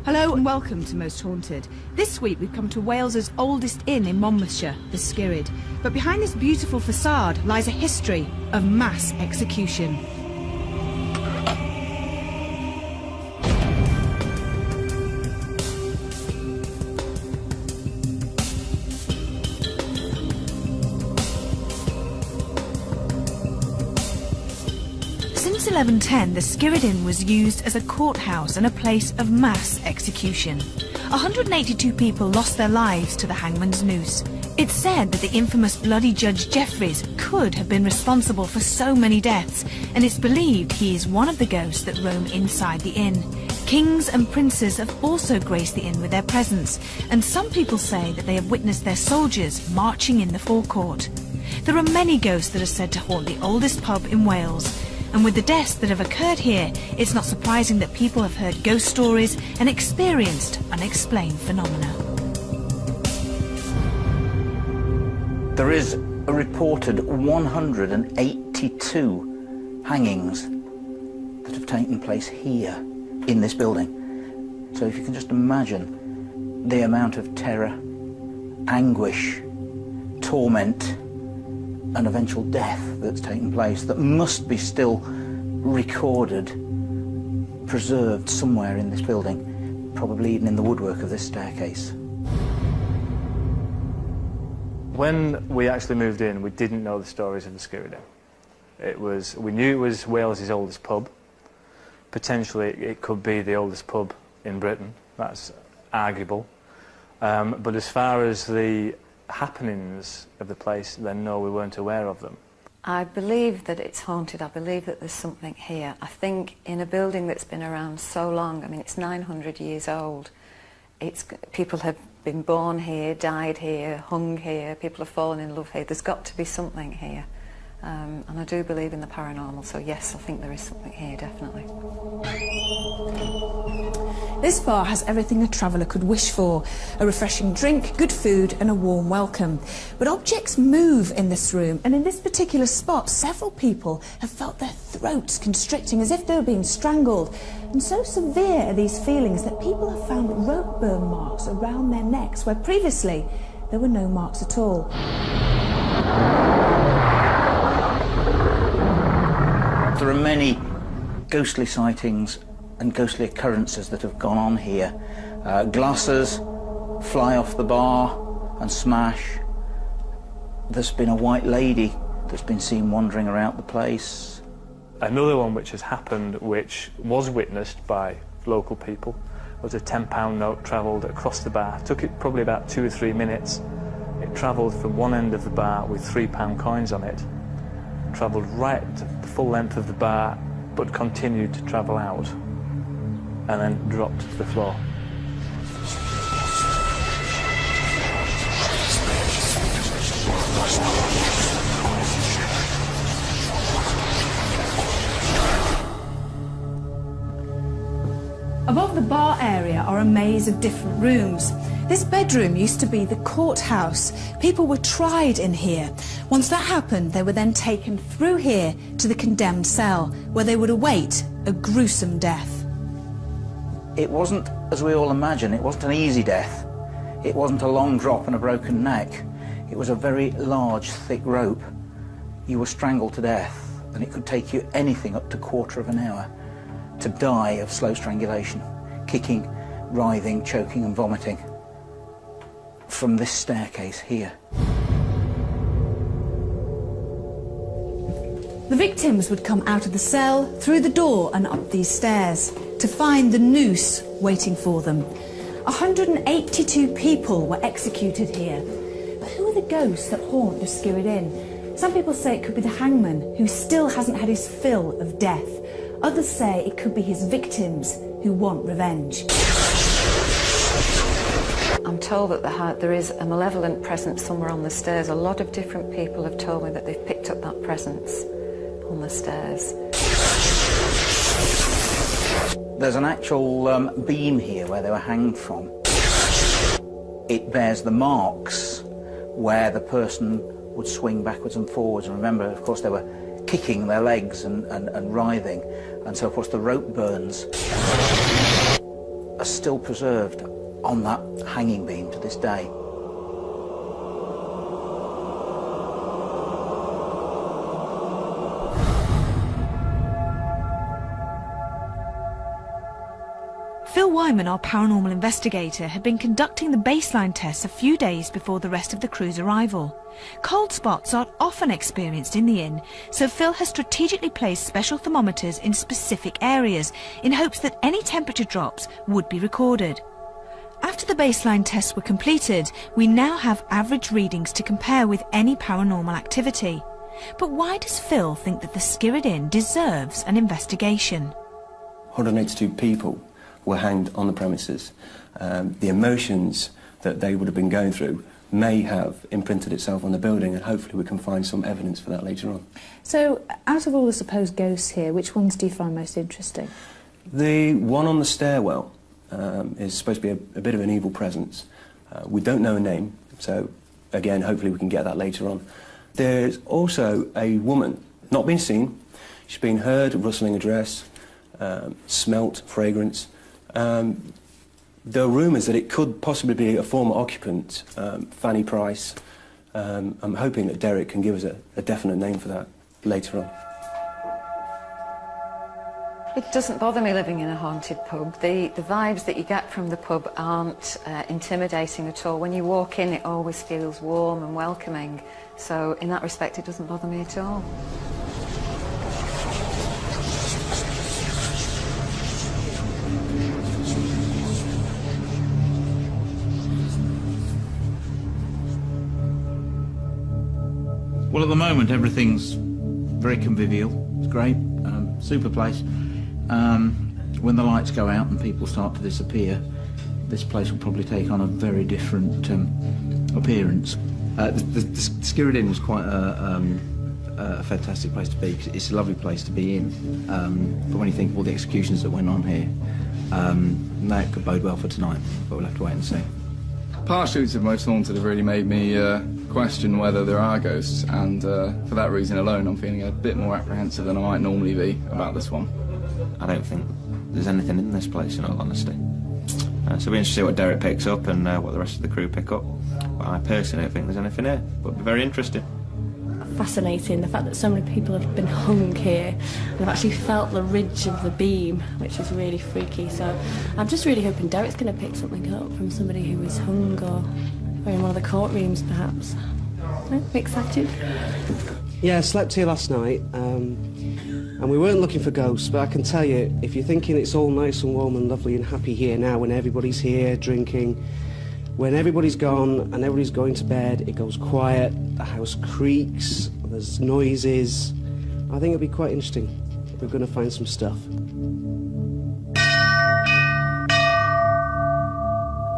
Hello and welcome to Most Haunted. This week we've come to Wales's oldest inn in Monmouthshire, the Skirrid. But behind this beautiful facade lies a history of mass execution. Since 1110, the Skirrid Inn was used as a courthouse and a place of mass execution. 182 people lost their lives to the hangman's noose. It's said that the infamous bloody Judge Jeffreys could have been responsible for so many deaths, and it's believed he is one of the ghosts that roam inside the inn. Kings and princes have also graced the inn with their presence, and some people say that they have witnessed their soldiers marching in the forecourt. There are many ghosts that are said to haunt the oldest pub in Wales. And with the deaths that have occurred here, it's not surprising that people have heard ghost stories and experienced unexplained phenomena. There is a reported 182 hangings that have taken place here in this building. So if you can just imagine the amount of terror, anguish, torment and eventual death that's taken place that must be still recorded, preserved somewhere in this building, probably even in the woodwork of this staircase. When we actually moved in, we didn't know the stories of the Skirrid Inn. We knew it was Wales's oldest pub. Potentially it could be the oldest pub in Britain, that's arguable. But as far as the happenings of the place, then no, we weren't aware of them. I believe that it's haunted. I believe that there's something here. I think in a building that's been around so long, I mean it's 900 years old, people have been born here, died here, hung here, people have fallen in love here. There's got to be something here. And I do believe in the paranormal, so yes, I think there is something here, definitely. This bar has everything a traveller could wish for. A refreshing drink, good food and a warm welcome. But objects move in this room, and in this particular spot several people have felt their throats constricting as if they were being strangled. And so severe are these feelings that people have found rope burn marks around their necks where previously there were no marks at all. There are many ghostly sightings and ghostly occurrences that have gone on here. Glasses fly off the bar and smash. There's been a white lady that's been seen wandering around the place. Another one which has happened, which was witnessed by local people, was a £10 note travelled across the bar. It took it probably about 2 or 3 minutes. It travelled from one end of the bar with £3 coins on it, travelled right the full length of the bar, but continued to travel out, and then dropped to the floor. Above the bar area are a maze of different rooms. This bedroom used to be the courthouse. People were tried in here. Once that happened, they were then taken through here to the condemned cell, where they would await a gruesome death. It wasn't, as we all imagine, it wasn't an easy death. It wasn't a long drop and a broken neck. It was a very large, thick rope. You were strangled to death, and it could take you anything up to a quarter of an hour to die of slow strangulation, kicking, writhing, choking and vomiting from this staircase here. The victims would come out of the cell, through the door and up these stairs, to find the noose waiting for them. 182 people were executed here. But who are the ghosts that haunt the Skirrid Inn? Some people say it could be the hangman, who still hasn't had his fill of death. Others say it could be his victims who want revenge. I'm told that there is a malevolent presence somewhere on the stairs. A lot of different people have told me that they've picked up that presence on the stairs. There's an actual beam here where they were hanged from. It bears the marks where the person would swing backwards and forwards. And remember, of course, they were kicking their legs and writhing. And so, of course, the rope burns are still preserved on that hanging beam to this day. Phil Wyman, our paranormal investigator, had been conducting the baseline tests a few days before the rest of the crew's arrival. Cold spots are often experienced in the inn, so Phil has strategically placed special thermometers in specific areas in hopes that any temperature drops would be recorded. After the baseline tests were completed, we now have average readings to compare with any paranormal activity. But why does Phil think that the Skirrid Inn deserves an investigation? 182 people were hanged on the premises. The emotions that they would have been going through may have imprinted itself on the building, and hopefully we can find some evidence for that later on. So, out of all the supposed ghosts here, which ones do you find most interesting? The one on the stairwell is supposed to be a bit of an evil presence. We don't know a name, so again, hopefully we can get that later on. There's also a woman, not been seen. She's been heard rustling a dress, smelt fragrance. There are rumours that it could possibly be a former occupant, Fanny Price. I'm hoping that Derek can give us a definite name for that later on. It doesn't bother me living in a haunted pub. The vibes that you get from the pub aren't intimidating at all. When you walk in, it always feels warm and welcoming. So in that respect, it doesn't bother me at all. Well, at the moment, everything's very convivial. It's great, super place. When the lights go out and people start to disappear, this place will probably take on a very different appearance. The Skirrid Inn was quite a fantastic place to be, because it's a lovely place to be in. But when you think of all the executions that went on here, that could bode well for tonight, but we'll have to wait and see. Pursuits of Most Haunted have really made me question whether there are ghosts, and for that reason alone I'm feeling a bit more apprehensive than I might normally be about this one. I don't think there's anything in this place, in all honesty. So it'll be interesting to see what Derek picks up and what the rest of the crew pick up. But I personally don't think there's anything here, but it'll be very interesting. Fascinating, the fact that so many people have been hung here and have actually felt the ridge of the beam, which is really freaky. So I'm just really hoping Derek's going to pick something up from somebody who was hung or in one of the courtrooms, perhaps. Excited? Yeah, I slept here last night, and we weren't looking for ghosts, but I can tell you, if you're thinking it's all nice and warm and lovely and happy here now, when everybody's here drinking, when everybody's gone and everybody's going to bed, it goes quiet, the house creaks, there's noises. I think it'll be quite interesting. We're going to find some stuff.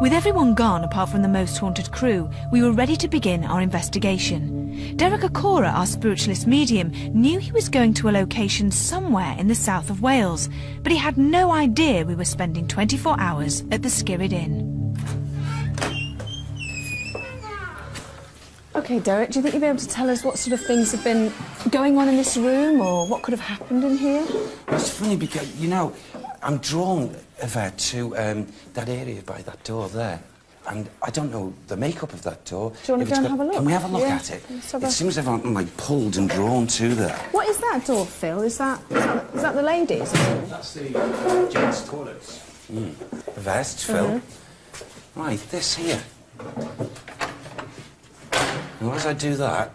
With everyone gone apart from the most haunted crew, we were ready to begin our investigation. Derek Acora, our spiritualist medium, knew he was going to a location somewhere in the south of Wales, but he had no idea we were spending 24 hours at the Skirrid Inn. OK, Derek, do you think you'll be able to tell us what sort of things have been going on in this room, or what could have happened in here? It's funny because, you know, I'm drawn to that area by that door there. And I don't know the makeup of that door. Do you want to go and have a look? Can we have a look at it? It seems as if I'm like pulled and drawn to there. What is that door, Phil? Is that the ladies? That's the gents' toilets. Vest, Phil. Right, this here. And as I do that,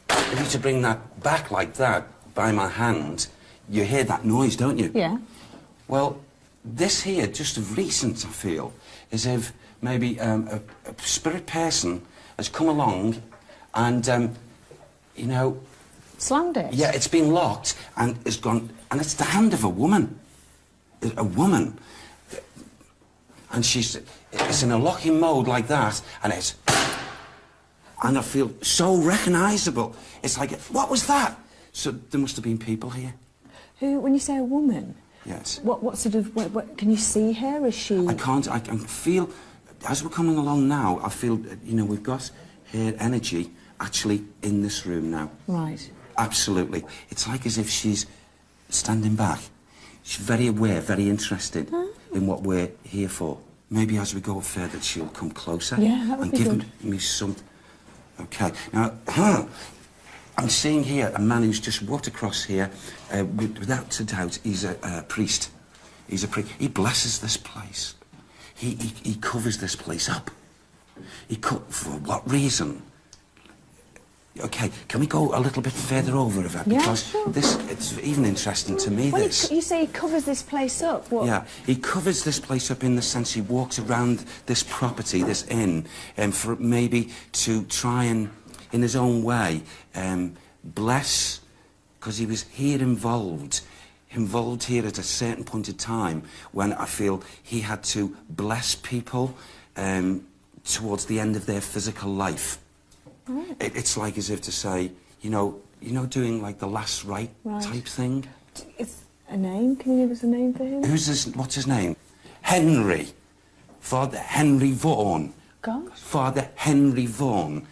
if you to bring that back like that by my hand, you hear that noise, don't you? Yeah. Well, this here, just of recent, I feel, as if maybe a spirit person has come along and, you know... Slammed it? Yeah, it's been locked and it's gone... And it's the hand of a woman. A woman. And it's in a locking mode like that, and it's... And I feel so recognisable. It's like, what was that? So there must have been people here. Who, when you say a woman? Yes. What sort of, what, can you see her? Is she... I can't, I can feel, as we're coming along now, I feel, you know, we've got her energy actually in this room now. Right. Absolutely. It's like as if she's standing back. She's very aware, very interested in what we're here for. Maybe as we go further, she'll come closer Yeah, that would and be give good. me some. Okay, now I'm seeing here a man who's just walked across here. Without a doubt, he's a priest. He's a priest. He blesses this place. He covers this place up. For what reason? Okay, can we go a little bit further over of it? Yeah, Because sure. it's even interesting to me, When this. you say he covers this place up, what? Yeah, he covers this place up in the sense he walks around this property, this inn, for maybe to try and, in his own way, bless, because he was here involved here at a certain point of time when I feel he had to bless people towards the end of their physical life. Right. It's like as if to say, you know, doing like the last rite type thing. It's a name? Can you give us a name for him? What's his name? Henry. Father Henry Vaughan. Gosh. Father Henry Vaughan.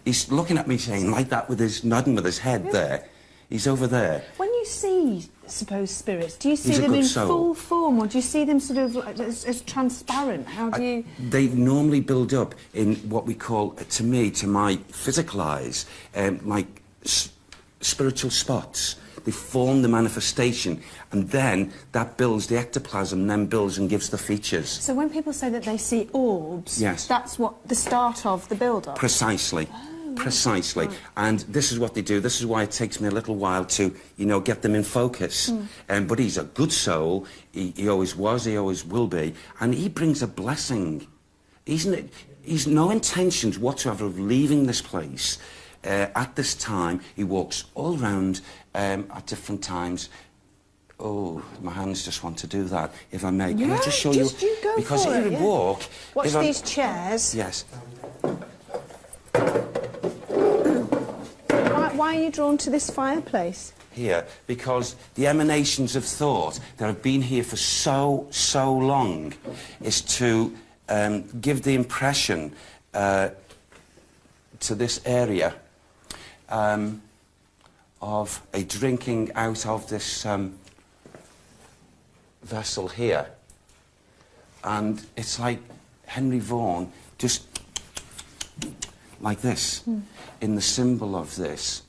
He's looking at me saying like that with his, nodding with his head there. He's over there. When you see supposed spirits, do you see He's a them good in soul. full form, or do you see them sort of like as transparent? How do you... They normally build up in what we call, to my physical eyes, like spiritual spots. They form the manifestation, and then that builds the ectoplasm, then builds and gives the features. So when people say that they see orbs, Yes. that's what the start of the build-up? Precisely. Precisely. Right. And this is what they do. This is why it takes me a little while to, get them in focus. But he's a good soul. He always was, he always will be. And he brings a blessing. He's no intentions whatsoever of leaving this place. At this time, he walks all round at different times. Oh, my hands just want to do that, if I may. Can I just show you? go Because for he it, would yeah. walk... Watch if I- these chairs. Yes. Why are you drawn to this fireplace? Here, because the emanations of thought that have been here for so long is to give the impression to this area of a drinking out of this vessel here. And it's like Henry Vaughan, just like this, in the symbol of this.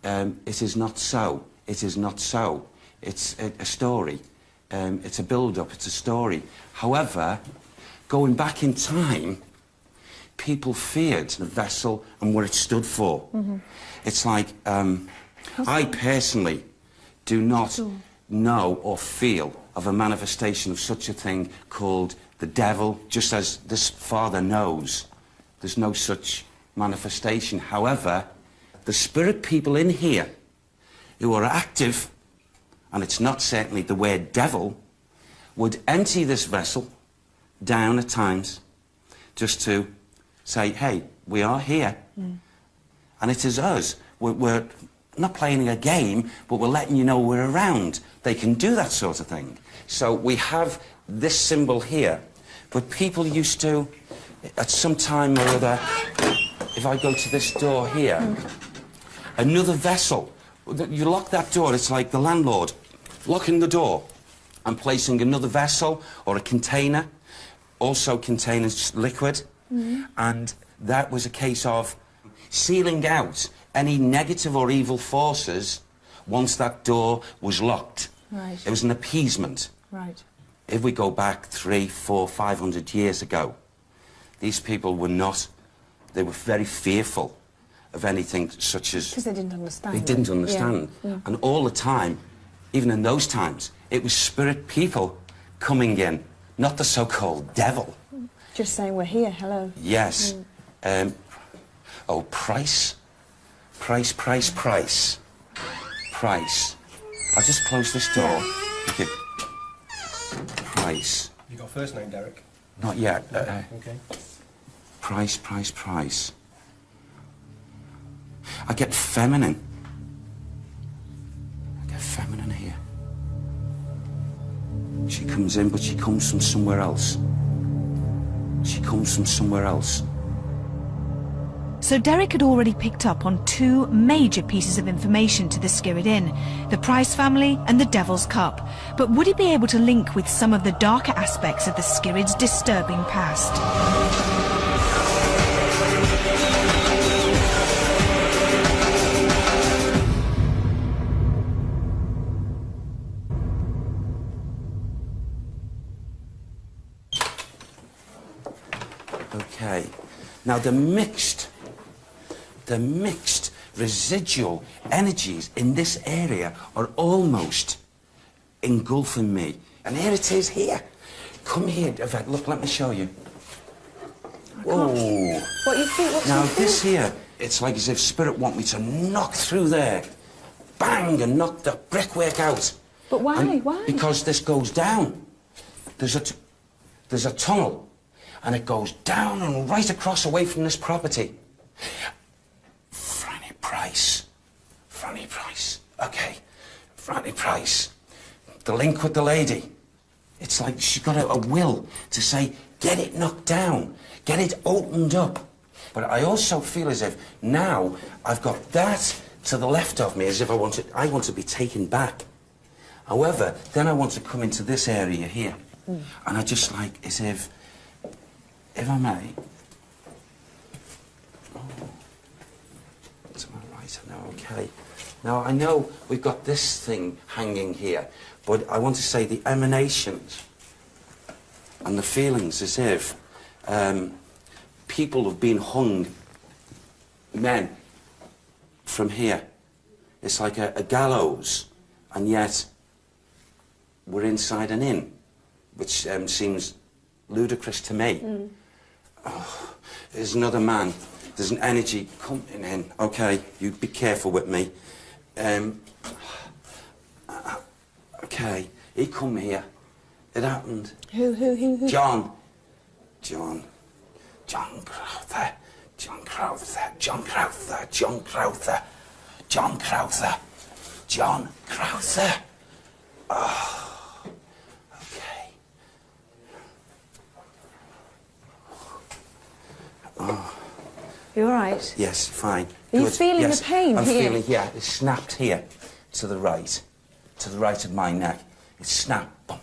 It is not so. It is not so. It's a story. It's a build-up. It's a story. However, going back in time, people feared the vessel and what it stood for. It's like, I personally do not know or feel of a manifestation of such a thing called the devil, just as this father knows. There's no such manifestation. However, the spirit people in here who are active, and it's not certainly the word devil, would empty this vessel down at times just to say, hey, we are here. And it is us. We're not playing a game, but we're letting you know we're around. They can do that sort of thing. So we have this symbol here, but people used to, at some time or other, if I go to this door here, another vessel, you lock that door, it's like the landlord locking the door and placing another vessel or a container, also containing liquid, and that was a case of sealing out any negative or evil forces once that door was locked. Right. It was an appeasement. Right. If we go back 300, 400, 500 years ago, these people were not, they were very fearful of anything such as... Because they didn't understand. They didn't understand. Yeah. And all the time, even in those times, it was spirit people coming in, not the so-called devil. Just saying we're here, hello. Yes. Oh, price. Price. I'll just close this door. Thank you. Price. You got first name, Derek? Not yet. Okay. Price. I get feminine. Here. She comes in, but she comes from somewhere else. So So Derek had already picked up on two major pieces of information to the Skirrid Inn, the Price family and the Devil's Cup. But would he be able to link with some of the darker aspects of the Skirrid's disturbing past? Okay. Now the mixed residual energies in this area are almost engulfing me. And here it is here. Come here, Yvette, look, let me show you. Whoa. What you think? What Now you think? this here, it's like as if Spirit want me to knock through there. Bang, and knock the brickwork out. But why? And Why? because this goes down. There's a tunnel. And it goes down and right across away from this property. Franny Price. Okay. Franny Price. The link with the lady. It's like she's got a will to say, get it knocked down. Get it opened up. But I also feel as if now I've got that to the left of me, as if I want to be taken back. However, then I want to come into this area here. And I just like, as if I may. Oh. To my right, now, okay. Now, I know we've got this thing hanging here, but I want to say the emanations and the feelings as if people have been hung, men, from here. It's like a gallows, and yet we're inside an inn, which seems ludicrous to me. Oh, there's another man. There's an energy coming in. Okay, you be careful with me. Okay, he come here. It happened. Who? John Crowther. Oh, okay. Oh. You all right? Yes, fine. Are you Good. feeling Yes, the pain I'm here? feeling, yeah, it's snapped here, to the right of my neck. It's snapped. Boom.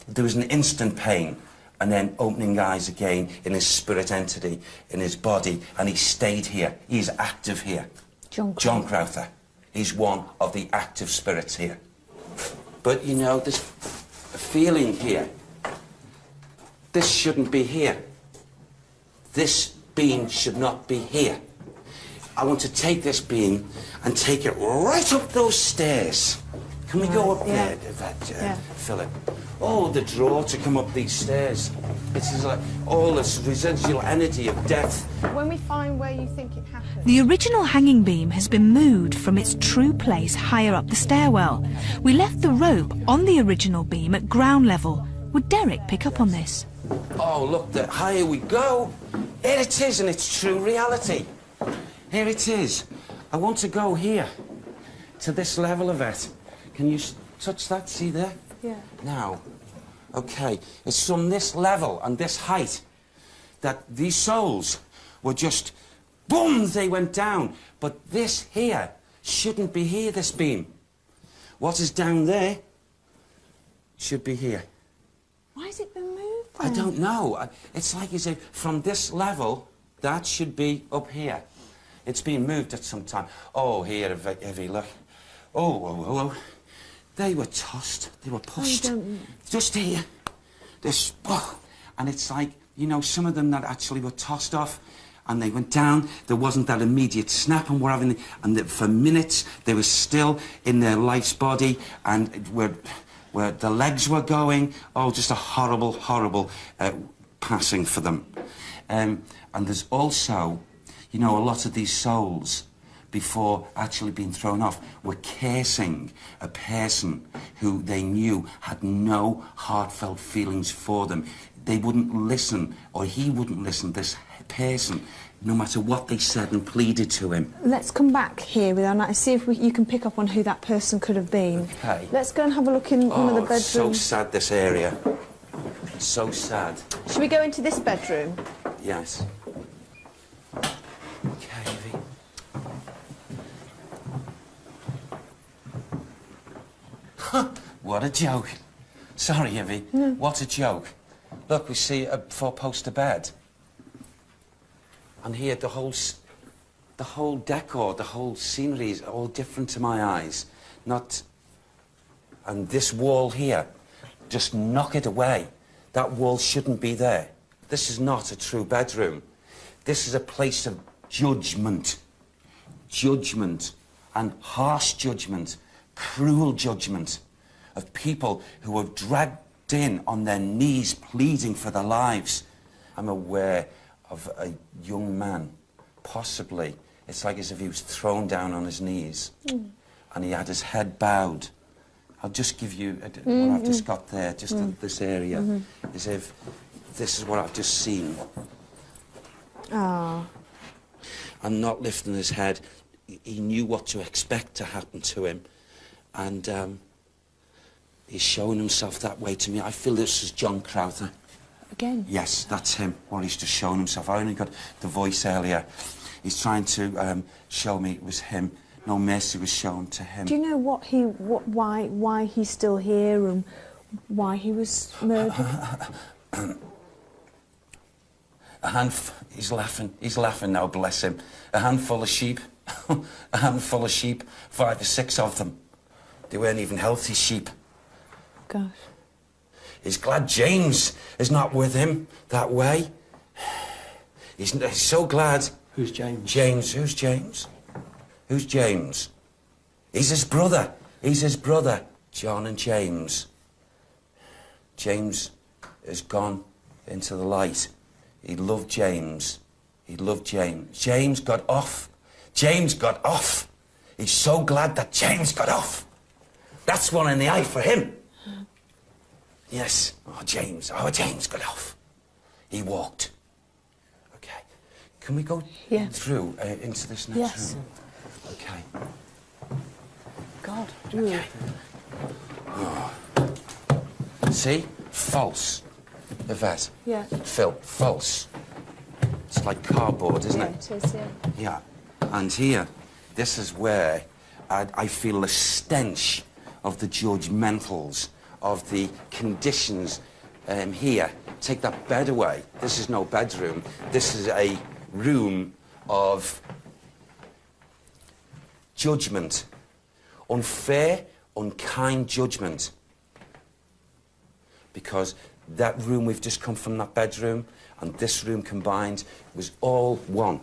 There was an instant pain, and then opening eyes again in his spirit entity, in his body, and he stayed here. He's active here. John Crowther. He's one of the active spirits here. But, you know, this feeling here, this shouldn't be here. This being should not be here. I want to take this being and take it right up those stairs. Can we go up there, Philip? Oh, the draw to come up these stairs. This is like all this residual energy of death. When we find where you think it happened. The original hanging beam has been moved from its true place higher up the stairwell. We left the rope on the original beam at ground level. Would Derek pick up on this? Oh, look, the higher we go, here it is in its true reality. Here it is. I want to go here, to this level of it. Can you touch that, see there? Yeah. Now, okay, it's from this level and this height that these souls were just, boom, they went down. But this here shouldn't be here, this beam. What is down there should be here. Why has it been moved I then? don't know. It's like you say, from this level, that should be up here. It's been moved at some time. Oh, here, heavy, look. Oh. They were tossed. They were pushed. Just here. This, oh. And it's like, you know, some of them that actually were tossed off and they went down. There wasn't that immediate snap and for minutes they were still in their life's body and where the legs were going. Oh, just a horrible, horrible passing for them. And there's also, you know, a lot of these souls, before actually being thrown off, were cursing a person who they knew had no heartfelt feelings for them. They wouldn't listen, or he wouldn't listen, this person, no matter what they said and pleaded to him. Let's come back here with our night and see if you can pick up on who that person could have been. Okay. Let's go and have a look in one of the bedrooms. It's so sad, this area. So sad. Should we go into this bedroom? Yes. What a joke. Sorry, Ivy. What a joke. Look, we see a four-poster bed. And here, the whole decor, the whole scenery is all different to my eyes. And this wall here, just knock it away. That wall shouldn't be there. This is not a true bedroom. This is a place of judgment. Judgment and harsh judgment, cruel judgment of people who are dragged in on their knees pleading for their lives. I'm aware of a young man, possibly, it's like as if he was thrown down on his knees and he had his head bowed. I'll just give you what I've just got there, just this area, as if this is what I've just seen. Oh. And not lifting his head, he knew what to expect to happen to him, and he's showing himself that way to me. I feel this is John Crowther. Again? Yes, that's him. Well, he's just showing himself. I only got the voice earlier. He's trying to show me it was him. No mercy was shown to him. Do you know why he's still here and why he was murdered? He's laughing now, bless him. A handful of sheep, a handful of sheep, 5 or 6 of them. They weren't even healthy sheep. Gosh. He's glad James is not with him that way. He's so glad. Who's James? James, who's James? Who's James? He's his brother. He's his brother, John and James. James has gone into the light. He loved James. He loved James. James got off. James got off. He's so glad that James got off. That's one in the eye for him. Yes. Oh, James got off. He walked. Okay. Can we go through into this next room? Okay. God. Okay. Oh. See? False. Yvette. Yeah. Phil, false. It's like cardboard, isn't it? It is, Yeah. And here, this is where I feel the stench of the judgmentals, of the conditions here. Take that bed away. This is no bedroom. This is a room of judgment. Unfair, unkind judgment. Because that room we've just come from, that bedroom, and this room combined was all one.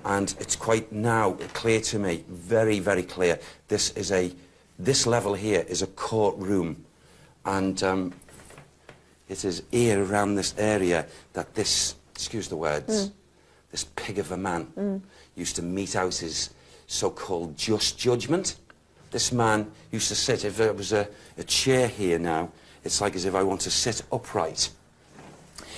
And it's quite now clear to me, very, very clear, this level here is a courtroom. And it is here around this area that this, excuse the words, this pig of a man used to mete out his so-called just judgment. This man used to sit, if there was a chair here now, it's like as if I want to sit upright.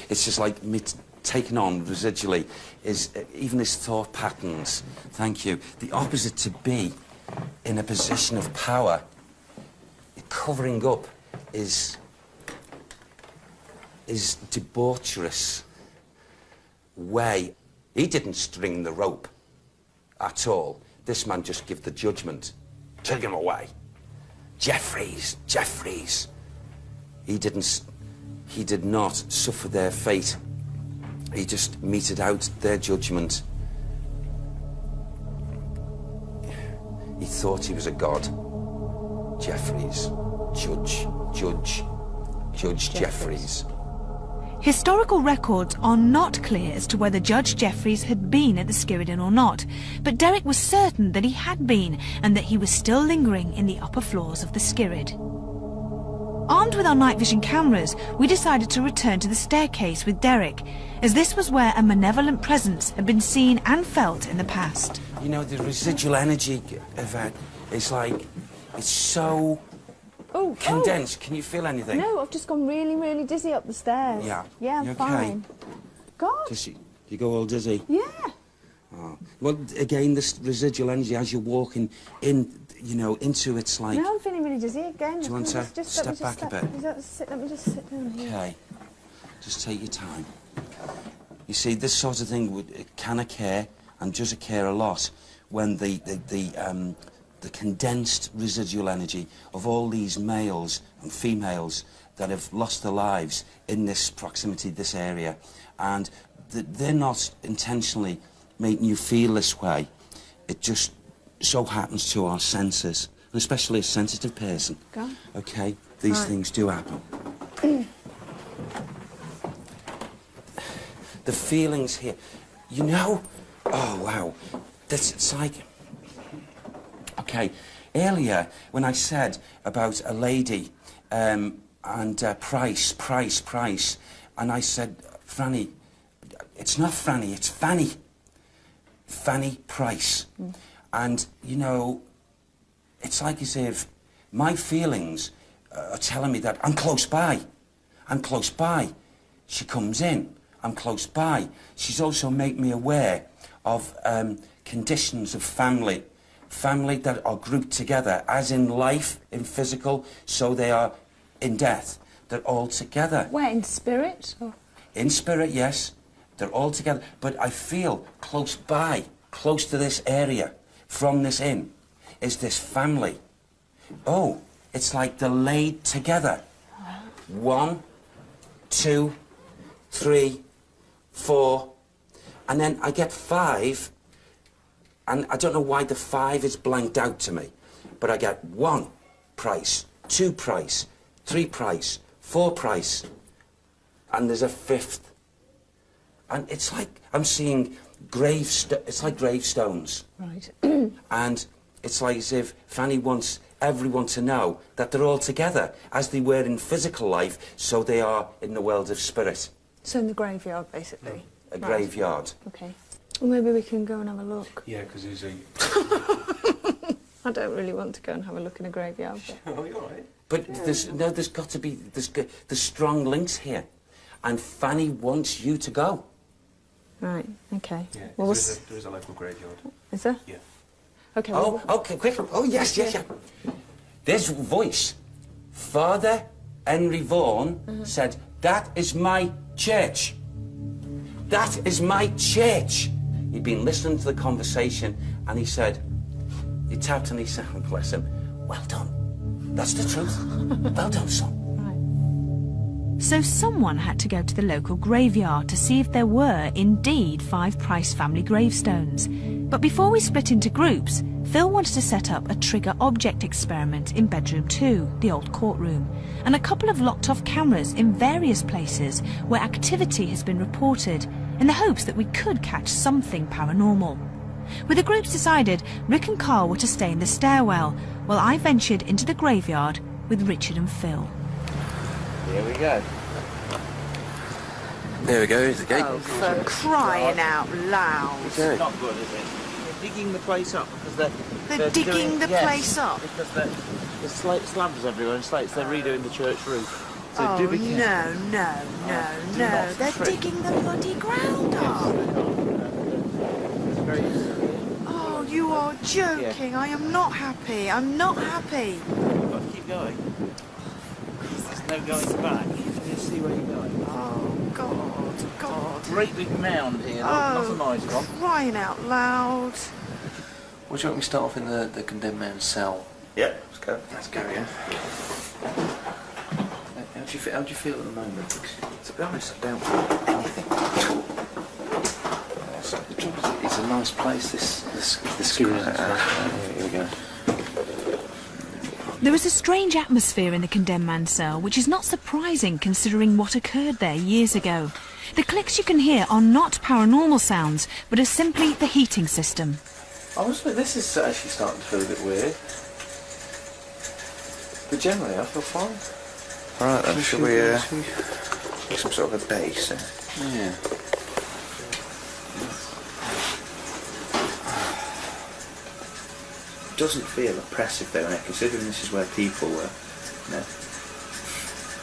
It's just like me taking on residually is even his thought patterns. Thank you. The opposite to be in a position of power, covering up is debaucherous way. He didn't string the rope at all. This man just gave the judgment. Take him away. Jeffries. He did not suffer their fate. He just meted out their judgment. He thought he was a god. Jeffries. Judge Jeffries. Historical records are not clear as to whether Judge Jeffries had been at the Skirrid Inn or not, but Derek was certain that he had been and that he was still lingering in the upper floors of the Skirrid. Armed with our night vision cameras, we decided to return to the staircase with Derek, as this was where a malevolent presence had been seen and felt in the past. You know, the residual energy of that is like, it's so condensed. Can you feel anything? No, I've just gone really, really dizzy up the stairs. Yeah. Yeah, I'm You okay? fine. God. You go all dizzy? Yeah. Oh. Well, again, this residual energy as you're walking in, you know, into it's like... No, I'm feeling really dizzy again. Do you want to step back a bit? Let me just sit down here. Okay. Just take your time. You see, this sort of thing it can occur, and does occur a lot, when the the condensed residual energy of all these males and females that have lost their lives in this proximity, this area, and they're not intentionally making you feel this way. It just so happens to our senses, and especially a sensitive person. Go on. Okay, these things do happen. The feelings here, you know, oh wow, it's like, okay, earlier when I said about a lady and price, and I said, Franny, it's not Franny, it's Fanny. Fanny Price. And, you know, it's like as if my feelings are telling me that I'm close by. I'm close by. She comes in. I'm close by. She's also made me aware of conditions of family. Family that are grouped together, as in life, in physical, so they are in death. They're all together. Where, in spirit? Or? In spirit, yes. They're all together. But I feel close by, close to this area, from this inn, is this family. Oh, it's like they're laid together. 1, 2, 3, 4, and then I get 5, and I don't know why the 5 is blanked out to me, but I get 1 price, 2 price, 3 price, 4 price, and there's a 5th. And it's like I'm seeing it's like gravestones. Right. And it's like as if Fanny wants everyone to know that they're all together, as they were in physical life, so they are in the world of spirit. So in the graveyard, basically? A graveyard. Okay. Well, maybe we can go and have a look. Yeah, because there's a... I don't really want to go and have a look in a graveyard. But... Oh, you're all right. But there's got to be... There's strong links here. And Fanny wants you to go. Right, okay. Yeah, well, there is a local graveyard. Is there? Yeah. Okay. Oh, well, okay, quick. Oh, yes. This voice, Father Henry Vaughan, said, that is my church. That is my church. He'd been listening to the conversation, and he said, he tapped and he said, bless him, well done. That's the truth. Well done, son. So someone had to go to the local graveyard to see if there were indeed 5 Price family gravestones. But before we split into groups, Phil wanted to set up a trigger object experiment in bedroom 2, the old courtroom, and a couple of locked-off cameras in various places where activity has been reported, in the hopes that we could catch something paranormal. With the groups decided, Rick and Carl were to stay in the stairwell, while I ventured into the graveyard with Richard and Phil. Here we go. There we go, here's the gate. Oh, for crying out loud. It's not good, is it? They're digging the place up because They're digging the place up? Because there's slabs everywhere and slates. They're redoing the church roof. So Oh, do be no, careful. no. They're digging the bloody ground up. It's very... Oh, you are joking. I am not happy. I'm not happy. You've got to keep going. There's no going back. You see where you're going. Oh, God. Great big mound here, Oh, not a nice one. Crying out loud. Would you want me to start off in the condemned man's cell? Yeah, let's go. Let's go, yeah. How do you feel at the moment? To be honest, I don't feel anything. The trouble is, it's a nice place, the Skirrid. Here we go. There is a strange atmosphere in the condemned man's cell, which is not surprising considering what occurred there years ago. The clicks you can hear are not paranormal sounds, but are simply the heating system. Honestly, this is actually starting to feel a bit weird. But generally, I feel fine. Alright then, shall we make some sort of a base? Yeah. It doesn't feel oppressive though, innit? Considering this is where people were, you know.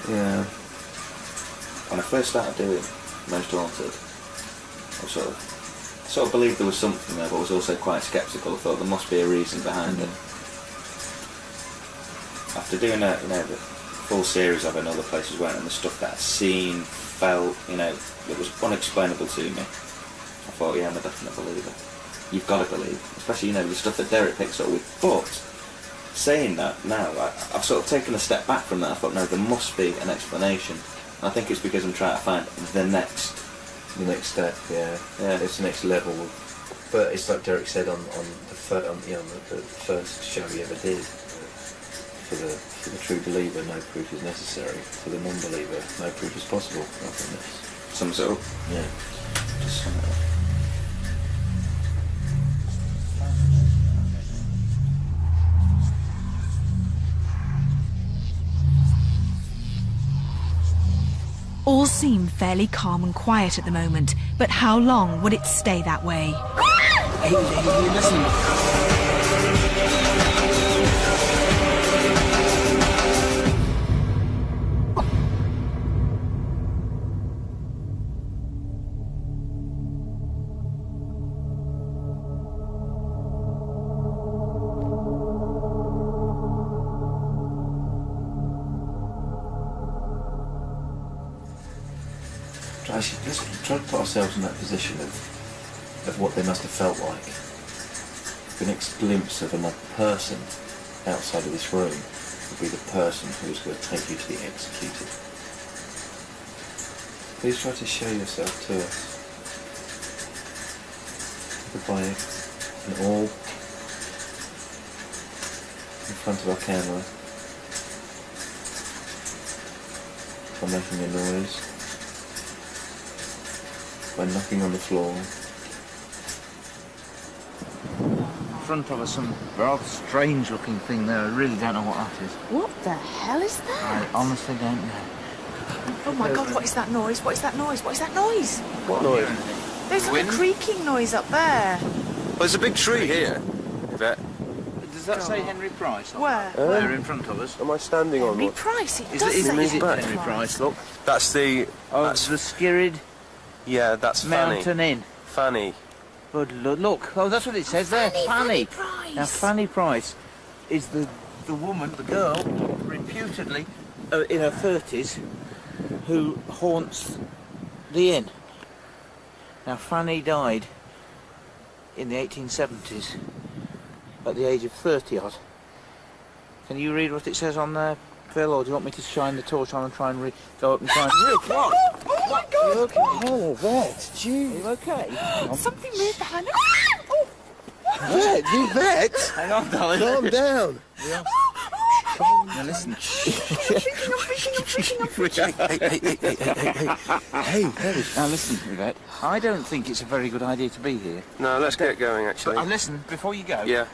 Yeah. When I first started doing Most Haunted, I sort of believed there was something there, but was also quite sceptical. I thought there must be a reason behind it. After doing the full series of it and other places went, and the stuff that I'd seen, felt, it was unexplainable to me. I thought, yeah, I'm a definite believer. You've got to believe, especially the stuff that Derek picks up with. But saying that now, I've sort of taken a step back from that. I thought, no, there must be an explanation. And I think it's because I'm trying to find the next step. Yeah. It's the next level. But it's like Derek said on the first show he ever did. For the true believer, no proof is necessary. For the non-believer, no proof is possible. I think that's some sort. Yeah. Just All seem fairly calm and quiet at the moment, but how long would it stay that way? Hey, listen. Actually, let's try to put ourselves in that position of what they must have felt like. The next glimpse of another person outside of this room would be the person who is going to take you to be executed. Please try to show yourself to us. By an all in front of our camera. By making a noise. By knocking on the floor. In front of us, some rather strange looking thing there. I really don't know what that is. What the hell is that? I honestly don't know. Oh my God, what is that noise? What is that noise? What is that noise? What noise? There's like a creaking noise up there. Well, there's a big tree here, Yvette. Does that say Henry Price? Where? There in front of us. Am I standing on Henry one? Price, it Is does it say Henry Price? Look. That's the... That's the Skirrid. Yeah, that's Fanny. Mountain Inn. Fanny. Good look. Oh, that's what it says there. Fanny. Price. Now, Fanny Price is the woman, the girl, reputedly in her 30s, who haunts the inn. Now, Fanny died in the 1870s at the age of 30-odd. Can you read what it says on there, Phil, or do you want me to shine the torch on and try and go up and try and read? What? Oh my God! Are you okay? Oh, Vet. Are you okay? Something moved behind us. Yvette, Yvette! Hang on, darling. Calm down. Now listen. I'm freaking. Hey. Now listen, Yvette. I don't think it's a very good idea to be here. No, let's get going, actually. But listen, before you go. Yeah.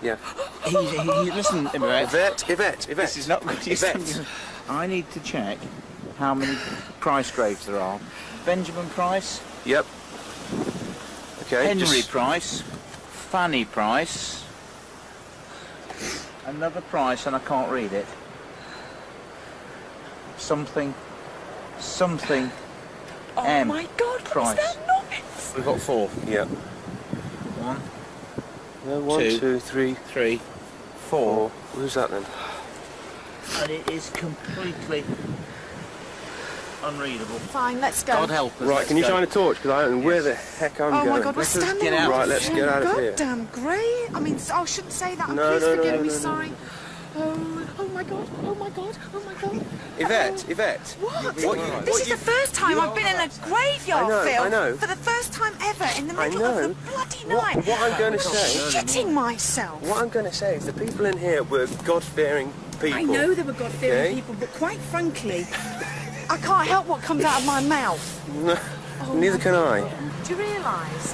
Listen, Yvette. Yvette. This is not good. Yvette. I need to check how many Price graves there are. Benjamin Price. Yep. Okay. Henry Price. Fanny Price. Another Price, and I can't read it. Something. Oh M. my God, Price. what is that noise? We've got 4. Yep. 1, 1, 2, 3, 3, 4. Who's that then? And it is completely unreadable. Fine, let's go. God help us. Right, can you shine a torch? Because I don't know where the heck I'm going. Oh my God, we're standing get out. on Right, let's get out of here. Goddamn grey. I mean, I shouldn't say that. No, Please no, forgive no, me, no. sorry. Oh my God. Yvette. What? What This is the first time I've been in a graveyard, Phil. I know. For the first time ever in the middle of the bloody night. What I'm going to I'm say... shitting myself. What I'm going to say is the people in here were God-fearing people. I know they were God-fearing Okay. people, but quite frankly, I can't help what comes out of my mouth. No, neither can I. Do you realise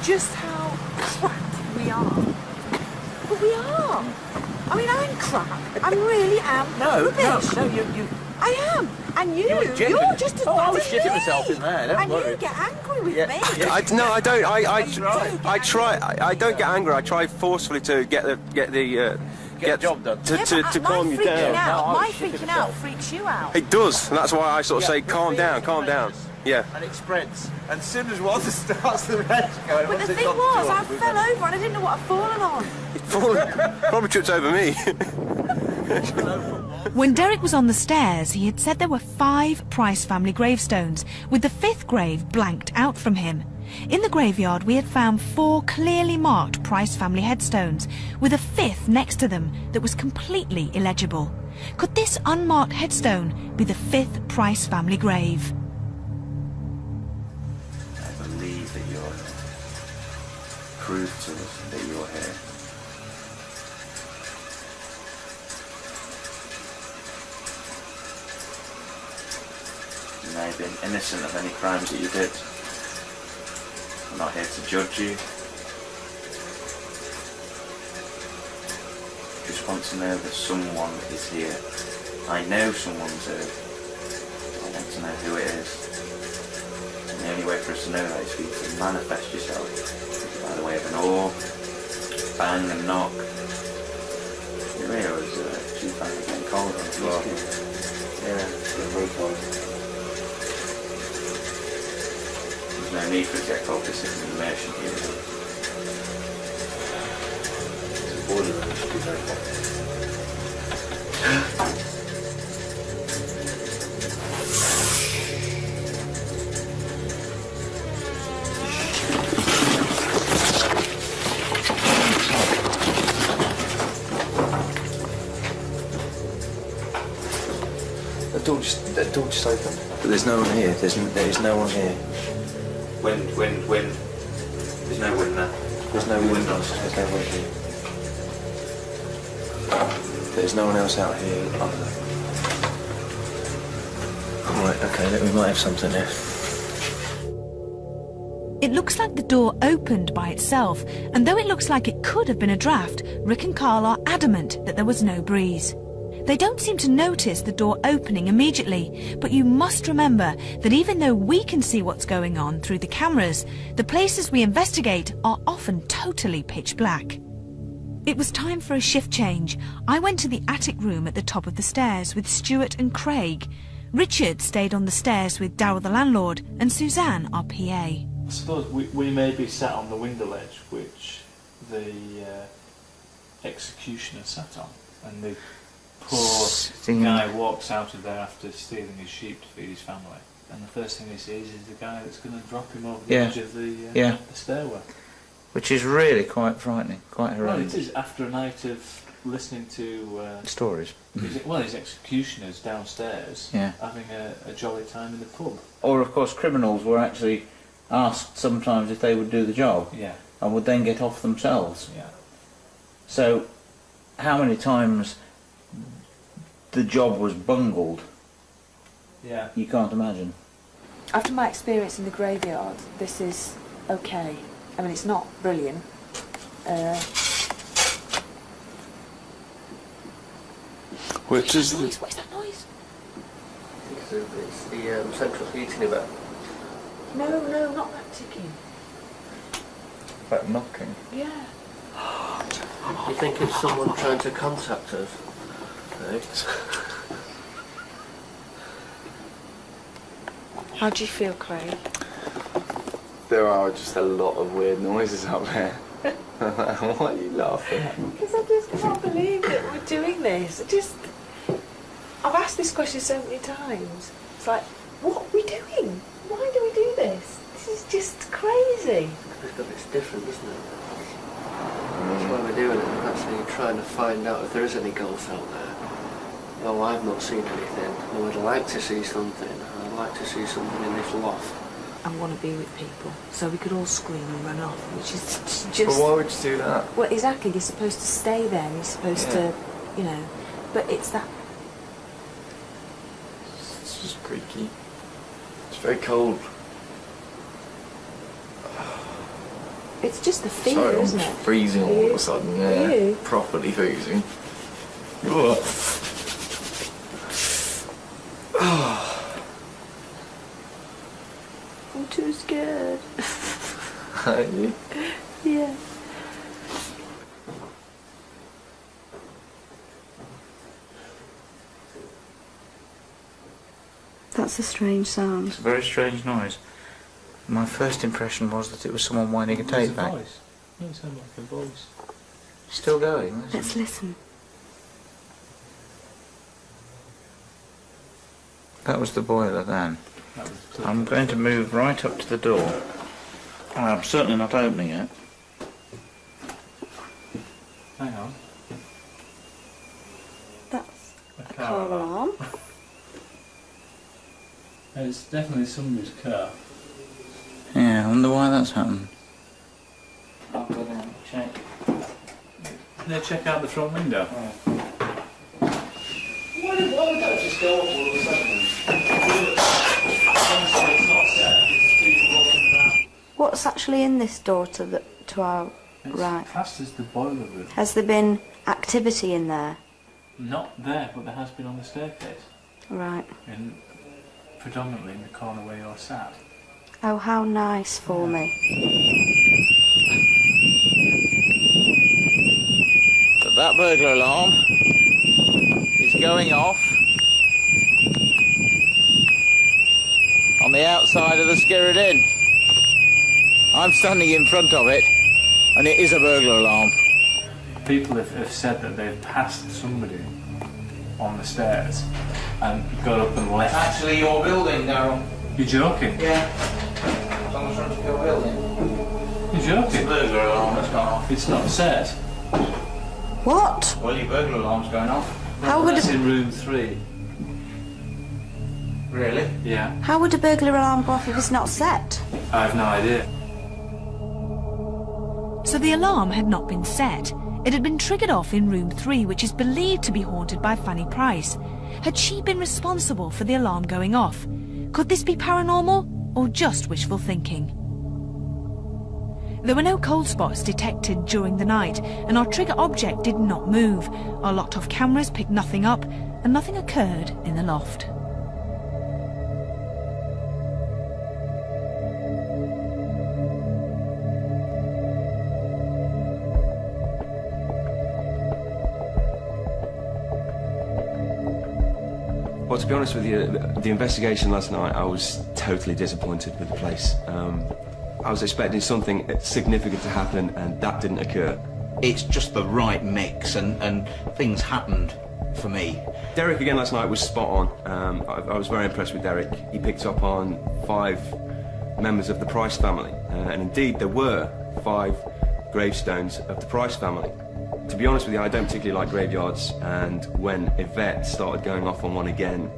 just how crap we are? But we are. I mean, I'm crap. I really am rubbish. No, you. I am. And you're just as I bad was as shitting me. myself in there, don't and worry. you get angry with me. I don't. I try. I don't get angry. I try forcefully to get the job done. To calm you down. My freaking out freaks you out. It does, and that's why I sort of say, calm down. Yeah. And it spreads. And as soon as one starts, the rest going. But the thing was, I fell over and I didn't know what I'd fallen on. Probably tripped over me. When Derek was on the stairs, he had said there were 5 Price family gravestones, with the 5th grave blanked out from him. In the graveyard, we had found 4 clearly marked Price family headstones, with a 5th next to them that was completely illegible. Could this unmarked headstone be the 5th Price family grave? I believe that you're here. Prove to us that you're here. You may have been innocent of any crimes that you did. I'm not here to judge you. Just want to know that someone is here. I know someone's here. I want to know who it is. And the only way for us to know that is for you to manifest yourself by the way of an orb, bang and knock. Your ear was too bad getting cold on the floor. Yeah, it's getting very cold. There's no need for it to get cold, this is an immersion here. It's a boiler room, it should be very hot. The door just opened. But there's no one here. There is no one here. Wind. There's no wind there. There's no wind on. There's no wind here. There's no one else out here either. Right, okay, we might have something here. It looks like the door opened by itself, and though it looks like it could have been a draft, Rick and Carl are adamant that there was no breeze. They don't seem to notice the door opening immediately, but you must remember that even though we can see what's going on through the cameras, the places we investigate are often totally pitch black. It was time for a shift change. I went to the attic room at the top of the stairs with Stuart and Craig. Richard stayed on the stairs with Darryl the landlord and Suzanne, our PA. I suppose we may be sat on the window ledge which the executioner sat on, and the poor guy walks out of there after stealing his sheep to feed his family, and the first thing he sees is the guy that's going to drop him over the edge of the stairwell. Which is really quite frightening, quite horrendous. Well, it is after a night of listening to stories. His executioners downstairs having a jolly time in the pub. Or, of course, criminals were actually asked sometimes if they would do the job, and would then get off themselves. Yeah. So, how many times the job was bungled? Yeah. You can't imagine. After my experience in the graveyard, this is okay. I mean, it's not brilliant. Which is noise? What is that noise? It's the central heating event. No, not that ticking. Like knocking? Yeah. You think it's someone trying to contact us? How do you feel, Craig? There are just a lot of weird noises up there. What are you laughing at? Because I just can't believe that we're doing this. I've asked this question so many times. It's like, what are we doing? Why do we do this? This is just crazy. It's different, isn't it? That's why we're doing it. We're actually trying to find out if there is any ghosts out there. No, I've not seen anything. I would like to see something. I'd like to see something in this loft. I want to be with people, so we could all scream and run off, which is just... But why would you do that? Well, exactly, you're supposed to stay there, you're supposed to, you know, but it's that... It's just creaky. It's very cold. It's just the fear, Sorry, I'm isn't it? freezing all of a sudden, yeah. Are you? Properly freezing. Ugh. I'm too scared. Are you? Yeah. That's a strange sound. It's a very strange noise. My first impression was that it was someone winding a tape back. Voice. It sounded like a voice. Still going. Let's listen. That was the boiler then. I'm going to move right up to the door. I'm certainly not opening it. Hang on. That's A car alarm. It's definitely somebody's car. Yeah, I wonder why that's happened. I'll go down and check. They check out the front window. Why would that just go off all of a sudden? What's actually in this door to our right? Classed as the boiler room. Has there been activity in there? Not there, but there has been on the staircase. Right. Predominantly in the corner where you're sat. Oh, how nice for me. But that burglar alarm is going off on the outside of the Skirrid Inn. I'm standing in front of it, and it is a burglar alarm. People have said that they've passed somebody on the stairs and got up and left. Actually, your building, Darryl. You're joking? Yeah. It's on the front of your building. You're joking? It's a burglar alarm that's gone off. It's not set. What? Well, your burglar alarm's going off. How would That's a, in room 3. Really? Yeah. how would a burglar alarm go off if it's not set? I have no idea. So the alarm had not been set. It had been triggered off in room 3, which is believed to be haunted by Fanny Price. Had she been responsible for the alarm going off? Could this be paranormal or just wishful thinking? There were no cold spots detected during the night, and our trigger object did not move. Our locked-off cameras picked nothing up, and nothing occurred in the loft. Well, to be honest with you, the investigation last night, I was totally disappointed with the place. I was expecting something significant to happen, and that didn't occur. It's just the right mix, and things happened for me. Derek again last night was spot on. I was very impressed with Derek. He picked up on 5 members of the Price family, and indeed there were 5 gravestones of the Price family. To be honest with you, I don't particularly like graveyards, and when Yvette started going off on one again,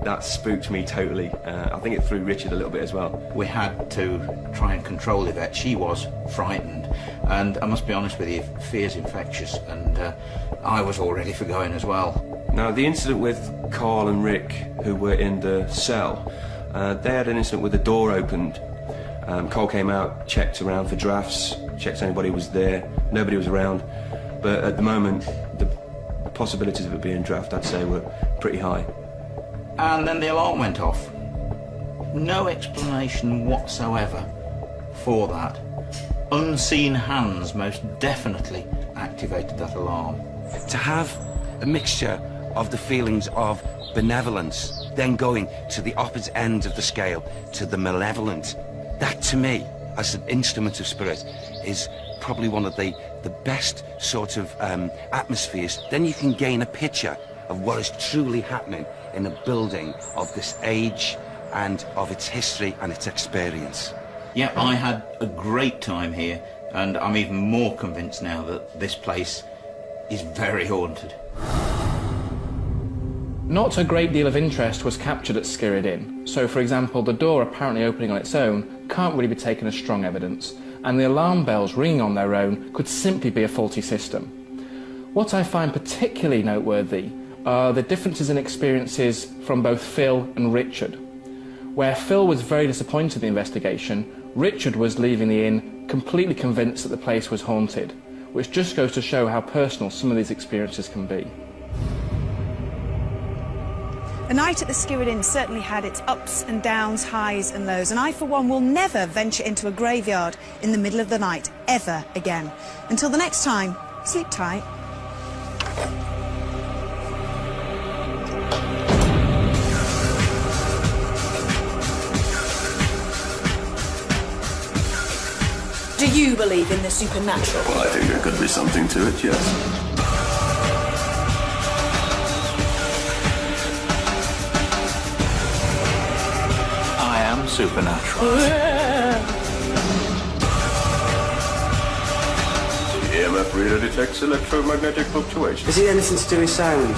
that spooked me totally. I think it threw Richard a little bit as well. We had to try and control Yvette. She was frightened, and I must be honest with you, fear's infectious, and I was all ready for going as well. Now, the incident with Carl and Rick, who were in the cell, they had an incident with the door opened. Carl came out, checked around for drafts, checked anybody was there. Nobody was around, but at the moment, the possibilities of it being draft, I'd say, were pretty high. And then the alarm went off. No explanation whatsoever for that. Unseen hands most definitely activated that alarm. To have a mixture of the feelings of benevolence, then going to the opposite end of the scale, to the malevolent, that to me, as an instrument of spirit, is probably one of the best sort of atmospheres. Then you can gain a picture of what is truly happening in a building of this age and of its history and its experience. Yeah, I had a great time here, and I'm even more convinced now that this place is very haunted. Not a great deal of interest was captured at Skirrid Inn, so for example the door apparently opening on its own can't really be taken as strong evidence, and the alarm bells ringing on their own could simply be a faulty system. What I find particularly noteworthy are the differences in experiences from both Phil and Richard. Where Phil was very disappointed in the investigation, Richard was leaving the inn completely convinced that the place was haunted, which just goes to show how personal some of these experiences can be. The night at the Skirrid Inn certainly had its ups and downs, highs and lows, and I, for one, will never venture into a graveyard in the middle of the night, ever again. Until the next time, sleep tight. Do you believe in the supernatural? Well, I think there could be something to it, yes. supernatural. The EMF reader detects electromagnetic fluctuations. Is it anything to do with sound?